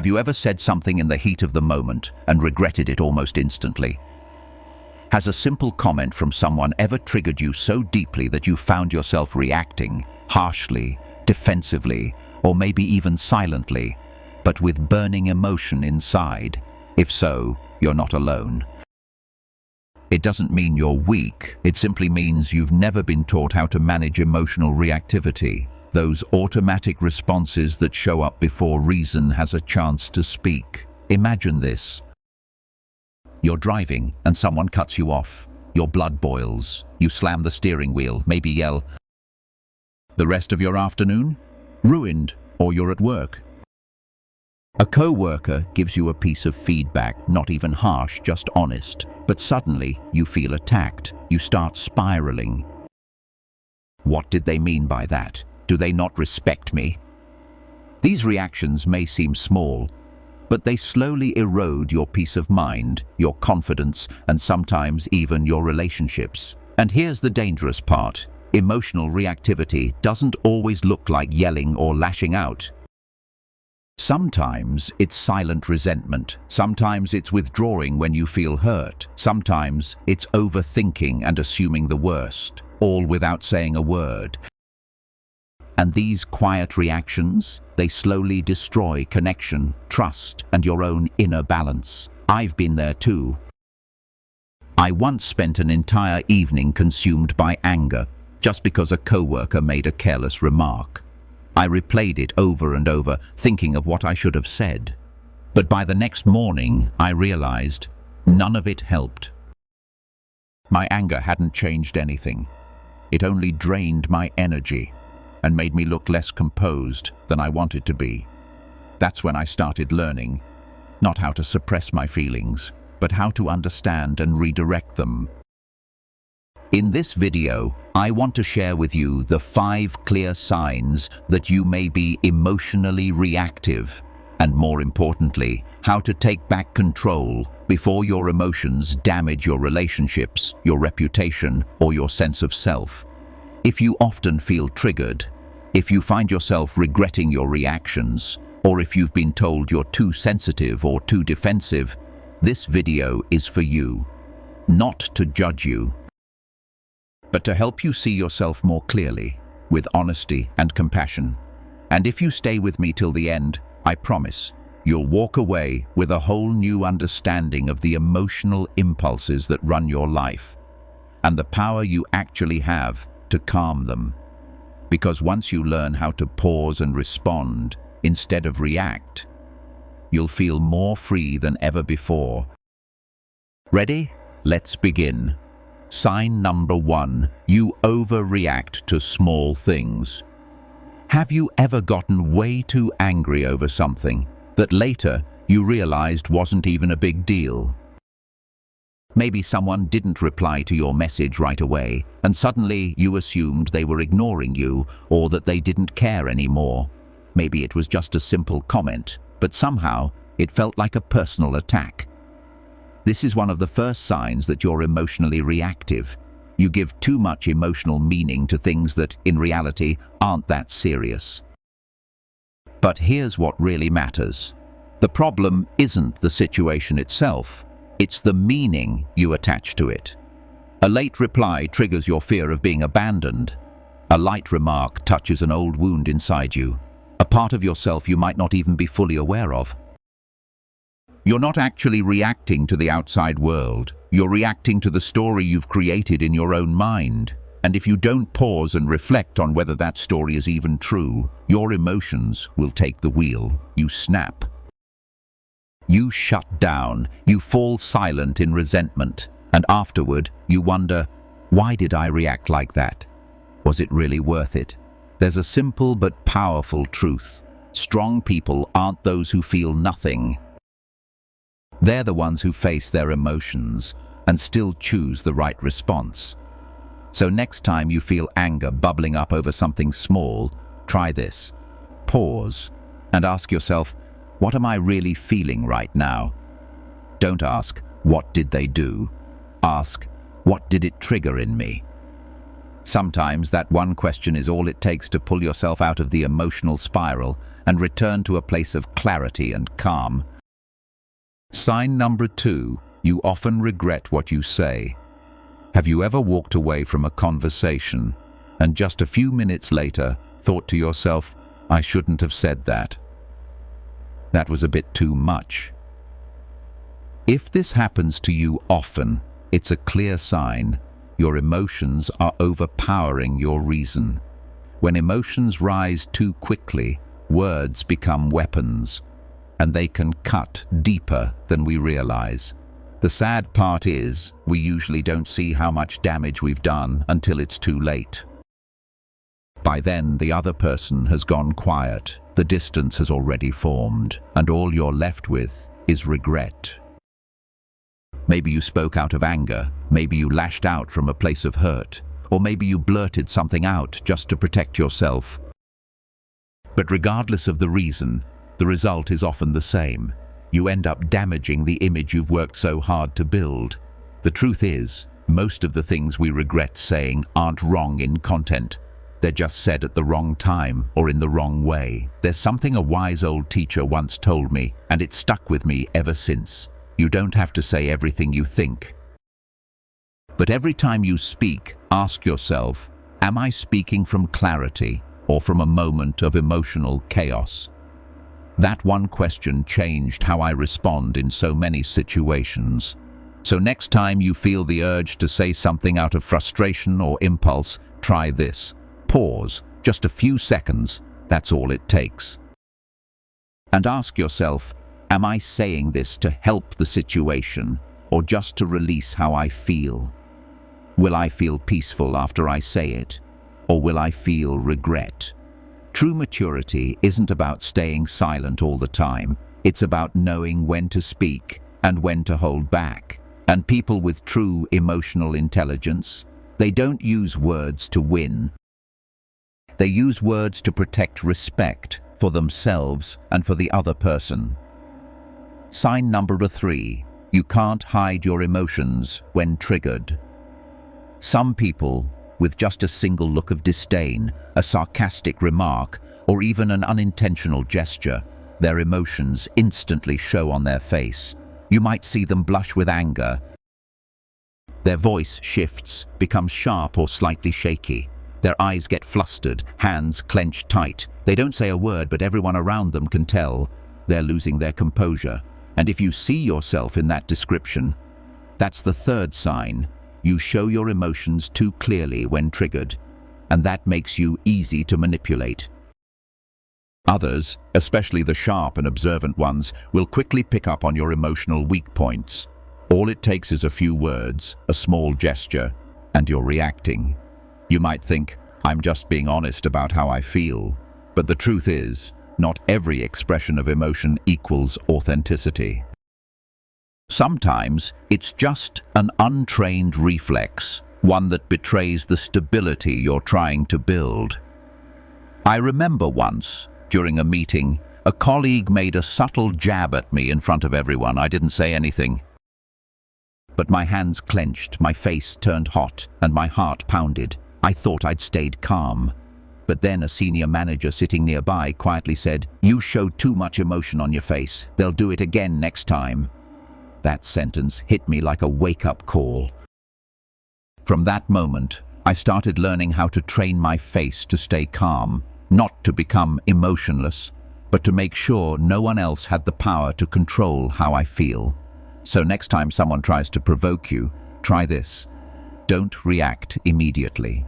Have you ever said something in the heat of the moment and regretted it almost instantly? Has a simple comment from someone ever triggered you so deeply that you found yourself reacting harshly, defensively, or maybe even silently, but with burning emotion inside? If so, you're not alone. It doesn't mean you're weak, it simply means you've never been taught how to manage emotional reactivity, those automatic responses that show up before reason has a chance to speak. Imagine this. You're driving and someone cuts you off. Your blood boils. You slam the steering wheel, maybe yell. The rest of your afternoon? Ruined, or you're at work. A co-worker gives you a piece of feedback, not even harsh, just honest. But suddenly, you feel attacked. You start spiraling. What did they mean by that? Do they not respect me? These reactions may seem small, but they slowly erode your peace of mind, your confidence, and sometimes even your relationships. And here's the dangerous part. Emotional reactivity doesn't always look like yelling or lashing out. Sometimes it's silent resentment. Sometimes it's withdrawing when you feel hurt. Sometimes it's overthinking and assuming the worst, all without saying a word. And these quiet reactions, they slowly destroy connection, trust, and your own inner balance. I've been there too. I once spent an entire evening consumed by anger, just because a coworker made a careless remark. I replayed it over and over, thinking of what I should have said. But by the next morning, I realized none of it helped. My anger hadn't changed anything. It only drained my energy and made me look less composed than I wanted to be. That's when I started learning, not how to suppress my feelings, but how to understand and redirect them. In this video, I want to share with you the 5 clear signs that you may be emotionally reactive, and more importantly, how to take back control before your emotions damage your relationships, your reputation, or your sense of self. If you often feel triggered, if you find yourself regretting your reactions, or if you've been told you're too sensitive or too defensive, this video is for you. Not to judge you, but to help you see yourself more clearly, with honesty and compassion. And if you stay with me till the end, I promise, you'll walk away with a whole new understanding of the emotional impulses that run your life, and the power you actually have to calm them. Because once you learn how to pause and respond, instead of react, you'll feel more free than ever before. Ready? Let's begin. Sign number 1, you overreact to small things. Have you ever gotten way too angry over something that later you realized wasn't even a big deal? Maybe someone didn't reply to your message right away, and suddenly you assumed they were ignoring you or that they didn't care anymore. Maybe it was just a simple comment, but somehow it felt like a personal attack. This is one of the first signs that you're emotionally reactive. You give too much emotional meaning to things that, in reality, aren't that serious. But here's what really matters. The problem isn't the situation itself, it's the meaning you attach to it. A late reply triggers your fear of being abandoned. A light remark touches an old wound inside you, a part of yourself you might not even be fully aware of. You're not actually reacting to the outside world. You're reacting to the story you've created in your own mind. And if you don't pause and reflect on whether that story is even true, your emotions will take the wheel. You snap. You shut down. You fall silent in resentment. And afterward, you wonder, why did I react like that? Was it really worth it? There's a simple but powerful truth. Strong people aren't those who feel nothing. They're the ones who face their emotions and still choose the right response. So next time you feel anger bubbling up over something small, try this. Pause and ask yourself, what am I really feeling right now? Don't ask, what did they do? Ask, what did it trigger in me? Sometimes that one question is all it takes to pull yourself out of the emotional spiral and return to a place of clarity and calm. Sign number 2, you often regret what you say. Have you ever walked away from a conversation and just a few minutes later thought to yourself, I shouldn't have said that? That was a bit too much. If this happens to you often, it's a clear sign your emotions are overpowering your reason. When emotions rise too quickly, words become weapons, and they can cut deeper than we realize. The sad part is, we usually don't see how much damage we've done until it's too late. By then, the other person has gone quiet, the distance has already formed, and all you're left with is regret. Maybe you spoke out of anger, maybe you lashed out from a place of hurt, or maybe you blurted something out just to protect yourself. But regardless of the reason, the result is often the same. You end up damaging the image you've worked so hard to build. The truth is, most of the things we regret saying aren't wrong in content. They're just said at the wrong time or in the wrong way. There's something a wise old teacher once told me, and it's stuck with me ever since. You don't have to say everything you think. But every time you speak, ask yourself, am I speaking from clarity or from a moment of emotional chaos? That one question changed how I respond in so many situations. So next time you feel the urge to say something out of frustration or impulse, try this. Pause, just a few seconds, that's all it takes. And ask yourself, am I saying this to help the situation or just to release how I feel? Will I feel peaceful after I say it, or will I feel regret? True maturity isn't about staying silent all the time. It's about knowing when to speak and when to hold back. And people with true emotional intelligence, they don't use words to win. They use words to protect respect for themselves and for the other person. Sign number 3, you can't hide your emotions when triggered. Some people, with just a single look of disdain, a sarcastic remark, or even an unintentional gesture, their emotions instantly show on their face. You might see them blush with anger. Their voice shifts, becomes sharp or slightly shaky. Their eyes get flustered, hands clenched tight. They don't say a word, but everyone around them can tell they're losing their composure. And if you see yourself in that description, that's the third sign. You show your emotions too clearly when triggered, and that makes you easy to manipulate. Others, especially the sharp and observant ones, will quickly pick up on your emotional weak points. All it takes is a few words, a small gesture, and you're reacting. You might think, I'm just being honest about how I feel. But the truth is, not every expression of emotion equals authenticity. Sometimes it's just an untrained reflex, one that betrays the stability you're trying to build. I remember once, during a meeting, a colleague made a subtle jab at me in front of everyone. I didn't say anything. But my hands clenched, my face turned hot, and my heart pounded. I thought I'd stayed calm. But then a senior manager sitting nearby quietly said, "You showed too much emotion on your face. They'll do it again next time." That sentence hit me like a wake-up call. From that moment, I started learning how to train my face to stay calm, not to become emotionless, but to make sure no one else had the power to control how I feel. So next time someone tries to provoke you, try this. Don't react immediately.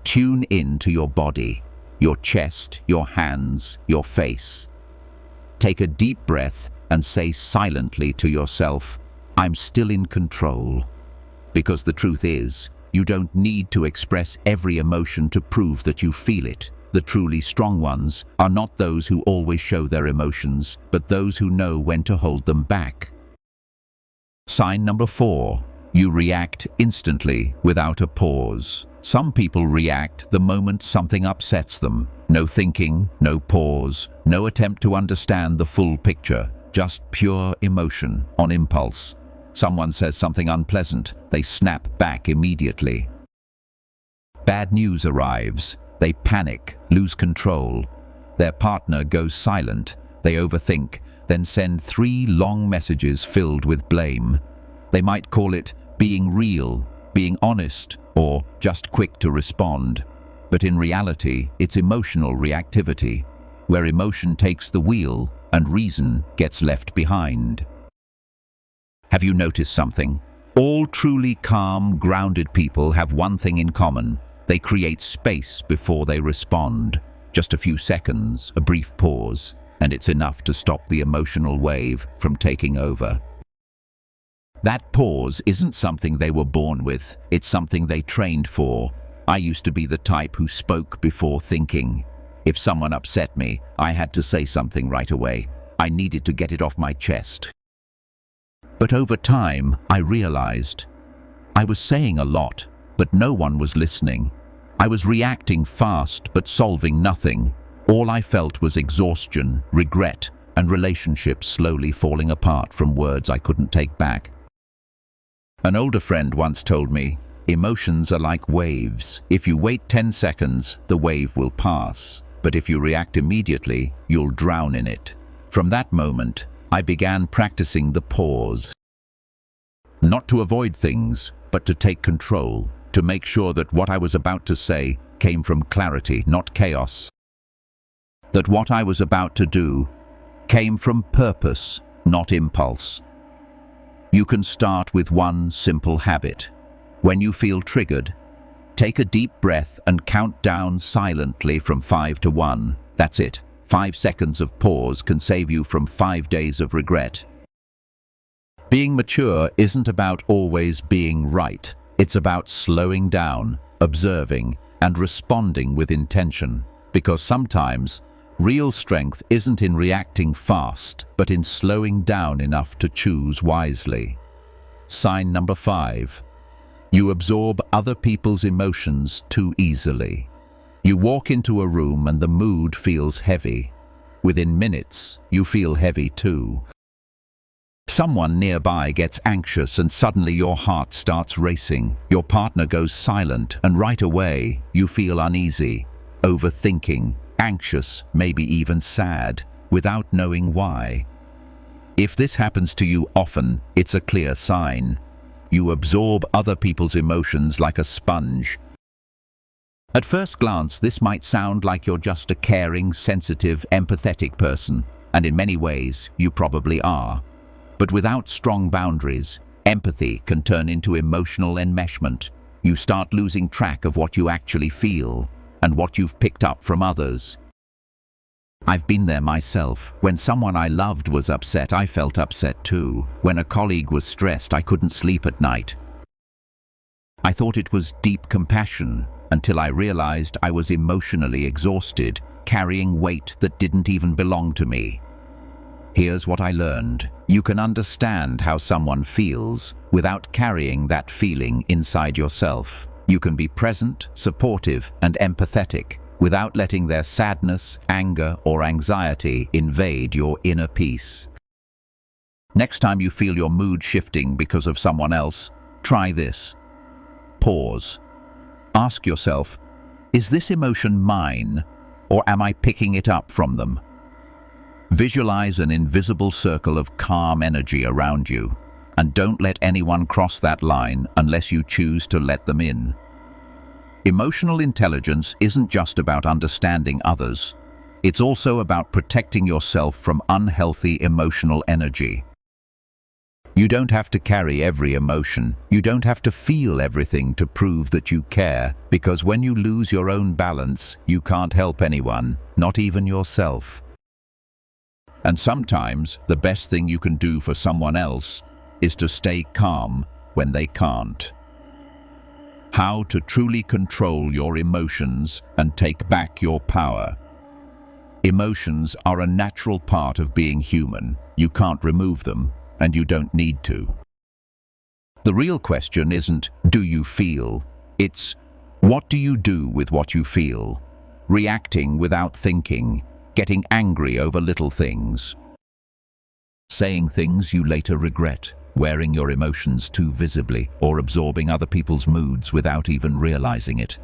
Tune in to your body, your chest, your hands, your face. Take a deep breath and say silently to yourself, "I'm still in control." Because the truth is, you don't need to express every emotion to prove that you feel it. The truly strong ones are not those who always show their emotions, but those who know when to hold them back. Sign number 4. You react instantly without a pause. Some people react the moment something upsets them. No thinking, no pause, no attempt to understand the full picture. Just pure emotion on impulse. Someone says something unpleasant, they snap back immediately. Bad news arrives. They panic, lose control. Their partner goes silent. They overthink, then send 3 long messages filled with blame. They might call it being real, being honest, or just quick to respond. But in reality, it's emotional reactivity, where emotion takes the wheel and reason gets left behind. Have you noticed something? All truly calm, grounded people have one thing in common. They create space before they respond. Just a few seconds, a brief pause, and it's enough to stop the emotional wave from taking over. That pause isn't something they were born with, it's something they trained for. I used to be the type who spoke before thinking. If someone upset me, I had to say something right away. I needed to get it off my chest. But over time, I realized I was saying a lot, but no one was listening. I was reacting fast, but solving nothing. All I felt was exhaustion, regret, and relationships slowly falling apart from words I couldn't take back. An older friend once told me, emotions are like waves. If you wait 10 seconds, the wave will pass. But if you react immediately, you'll drown in it. From that moment, I began practicing the pause. Not to avoid things, but to take control, to make sure that what I was about to say came from clarity, not chaos. That what I was about to do came from purpose, not impulse. You can start with one simple habit. When you feel triggered, take a deep breath and count down silently from 5 to 1. That's it. 5 seconds of pause can save you from 5 days of regret. Being mature isn't about always being right. It's about slowing down, observing, and responding with intention. Because sometimes, real strength isn't in reacting fast, but in slowing down enough to choose wisely. Sign number 5. You absorb other people's emotions too easily. You walk into a room and the mood feels heavy. Within minutes, you feel heavy too. Someone nearby gets anxious and suddenly your heart starts racing. Your partner goes silent and right away you feel uneasy, overthinking, anxious, maybe even sad, without knowing why. If this happens to you often, it's a clear sign. You absorb other people's emotions like a sponge. At first glance, this might sound like you're just a caring, sensitive, empathetic person, and in many ways, you probably are. But without strong boundaries, empathy can turn into emotional enmeshment. You start losing track of what you actually feel and what you've picked up from others. I've been there myself. When someone I loved was upset, I felt upset too. When a colleague was stressed, I couldn't sleep at night. I thought it was deep compassion until I realized I was emotionally exhausted, carrying weight that didn't even belong to me. Here's what I learned. You can understand how someone feels without carrying that feeling inside yourself. You can be present, supportive, and empathetic without letting their sadness, anger, or anxiety invade your inner peace. Next time you feel your mood shifting because of someone else, try this. Pause. Ask yourself, is this emotion mine, or am I picking it up from them? Visualize an invisible circle of calm energy around you, and don't let anyone cross that line unless you choose to let them in. Emotional intelligence isn't just about understanding others. It's also about protecting yourself from unhealthy emotional energy. You don't have to carry every emotion. You don't have to feel everything to prove that you care, because when you lose your own balance, you can't help anyone, not even yourself. And sometimes, the best thing you can do for someone else is to stay calm when they can't. How to truly control your emotions and take back your power. Emotions are a natural part of being human. You can't remove them, and you don't need to. The real question isn't, do you feel? It's, what do you do with what you feel? Reacting without thinking, getting angry over little things, saying things you later regret, wearing your emotions too visibly, or absorbing other people's moods without even realizing it.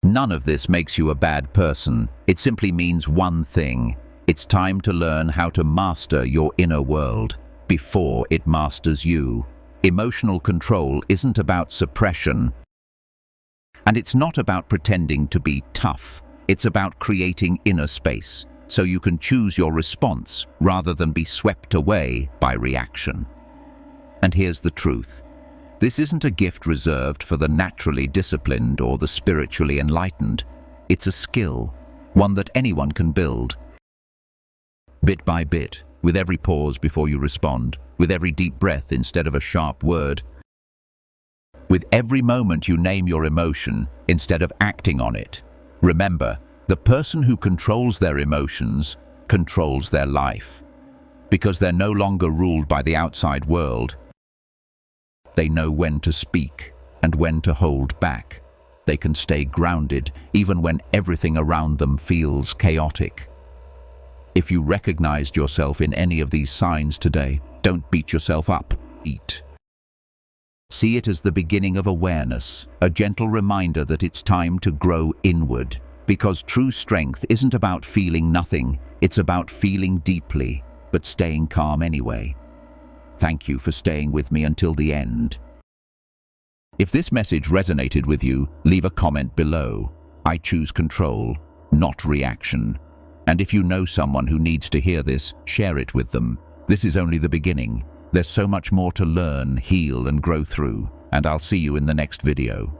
None of this makes you a bad person. It simply means one thing. It's time to learn how to master your inner world before it masters you. Emotional control isn't about suppression, and it's not about pretending to be tough. It's about creating inner space so you can choose your response rather than be swept away by reaction. And here's the truth. This isn't a gift reserved for the naturally disciplined or the spiritually enlightened. It's a skill, one that anyone can build. Bit by bit, with every pause before you respond, with every deep breath instead of a sharp word, with every moment you name your emotion instead of acting on it. Remember, the person who controls their emotions controls their life. Because they're no longer ruled by the outside world, they know when to speak and when to hold back. They can stay grounded even when everything around them feels chaotic. If you recognized yourself in any of these signs today, don't beat yourself up. See it as the beginning of awareness, a gentle reminder that it's time to grow inward. Because true strength isn't about feeling nothing, it's about feeling deeply, but staying calm anyway. Thank you for staying with me until the end. If this message resonated with you, leave a comment below. I choose control, not reaction. And if you know someone who needs to hear this, share it with them. This is only the beginning. There's so much more to learn, heal, and grow through. And I'll see you in the next video.